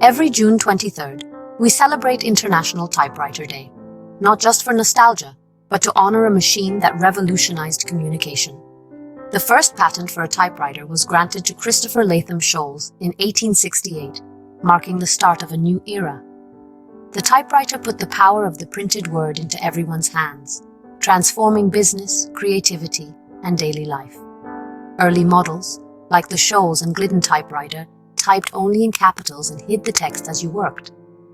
Every June 23rd, we celebrate International Typewriter Day, not just for nostalgia, but to honor a machine that revolutionized communication. The first patent for a typewriter was granted to Christopher Latham Sholes in 1868, marking the start of a new era. The typewriter put the power of the printed word into everyone's hands, transforming business, creativity, and daily life. Early models, like the Sholes and Glidden typewriter, typed only in capitals and hid the text as you worked,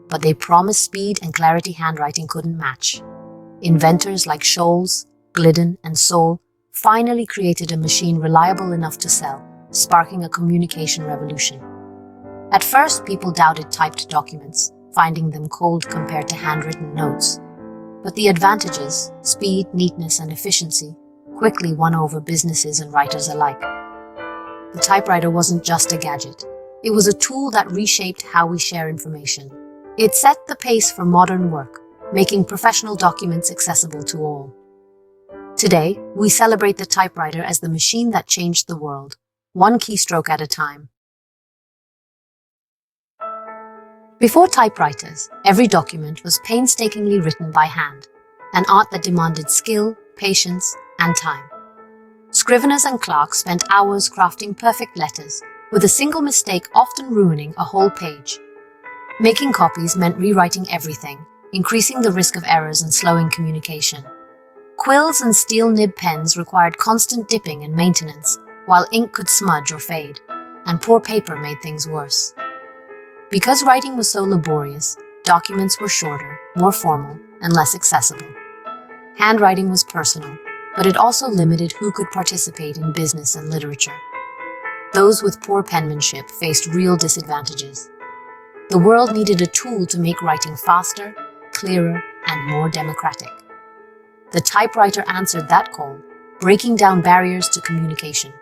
but they promised speed and clarity handwriting couldn't match. Inventors like Sholes, Glidden, and Sole finally created a machine reliable enough to sell, sparking a communication revolution. At first, people doubted typed documents, finding them cold compared to handwritten notes. But the advantages, speed, neatness, and efficiency, quickly won over businesses and writers alike. The typewriter wasn't just a gadget. It was a tool that reshaped how we share information. It set the pace for modern work, making professional documents accessible to all. Today, we celebrate the typewriter as the machine that changed the world, one keystroke at a time. Before typewriters, every document was painstakingly written by hand, an art that demanded skill, patience, and time. Scriveners and clerks spent hours crafting perfect letters, with a single mistake often ruining a whole page. Making copies meant rewriting everything, increasing the risk of errors and slowing communication. Quills and steel nib pens required constant dipping and maintenance, while ink could smudge or fade, and poor paper made things worse. Because writing was so laborious, documents were shorter, more formal, and less accessible. Handwriting was personal, but it also limited who could participate in business and literature. Those with poor penmanship faced real disadvantages. The world needed a tool to make writing faster, clearer, and more democratic. The typewriter answered that call, breaking down barriers to communication.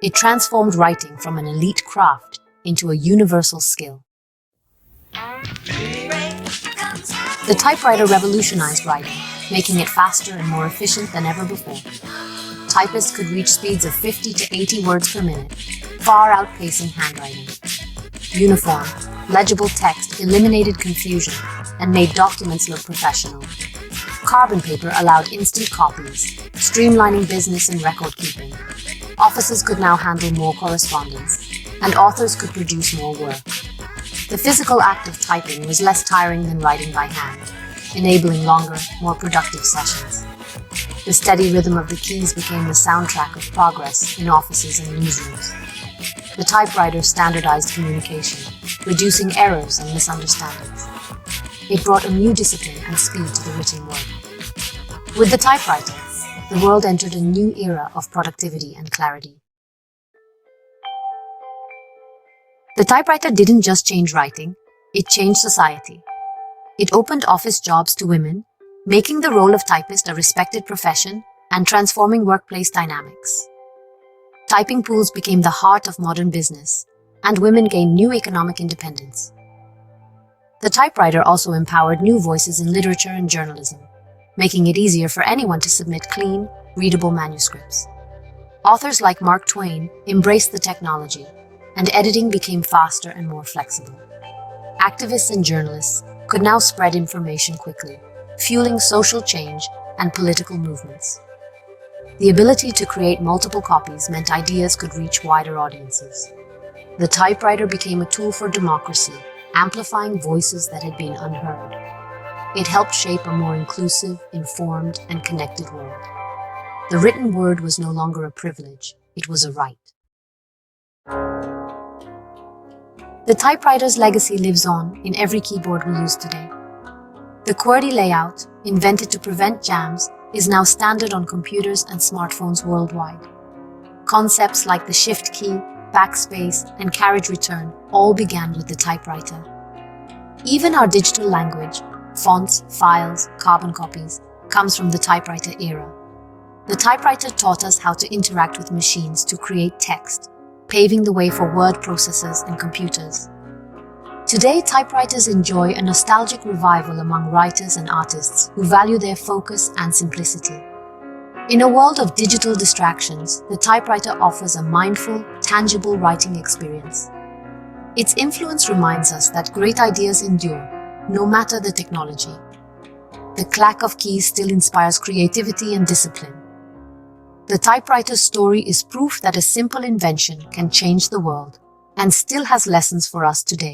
It transformed writing from an elite craft into a universal skill. The typewriter revolutionized writing, making it faster and more efficient than ever before. Typists could reach speeds of 50 to 80 words per minute, far outpacing handwriting. Uniform, legible text eliminated confusion and made documents look professional. Carbon paper allowed instant copies, streamlining business and record-keeping. Offices could now handle more correspondence, and authors could produce more work. The physical act of typing was less tiring than writing by hand, enabling longer, more productive sessions. The steady rhythm of the keys became the soundtrack of progress in offices and newsrooms. The typewriter standardized communication, reducing errors and misunderstandings. It brought a new discipline and speed to the written word. With the typewriter, the world entered a new era of productivity and clarity. The typewriter didn't just change writing, it changed society. It opened office jobs to women, making the role of typist a respected profession and transforming workplace dynamics. Typing pools became the heart of modern business, and women gained new economic independence. The typewriter also empowered new voices in literature and journalism, making it easier for anyone to submit clean, readable manuscripts. Authors like Mark Twain embraced the technology, and editing became faster and more flexible. Activists and journalists could now spread information quickly, fueling social change and political movements. The ability to create multiple copies meant ideas could reach wider audiences. The typewriter became a tool for democracy, amplifying voices that had been unheard. It helped shape a more inclusive, informed, and connected world. The written word was no longer a privilege, it was a right. The typewriter's legacy lives on in every keyboard we use today. The QWERTY layout, invented to prevent jams, is now standard on computers and smartphones worldwide. Concepts like the shift key, backspace, and carriage return all began with the typewriter. Even our digital language, fonts, files, carbon copies, comes from the typewriter era. The typewriter taught us how to interact with machines to create text, paving the way for word processors and computers. Today, typewriters enjoy a nostalgic revival among writers and artists who value their focus and simplicity. In a world of digital distractions, the typewriter offers a mindful, tangible writing experience. Its influence reminds us that great ideas endure, no matter the technology. The clack of keys still inspires creativity and discipline. The typewriter's story is proof that a simple invention can change the world and still has lessons for us today.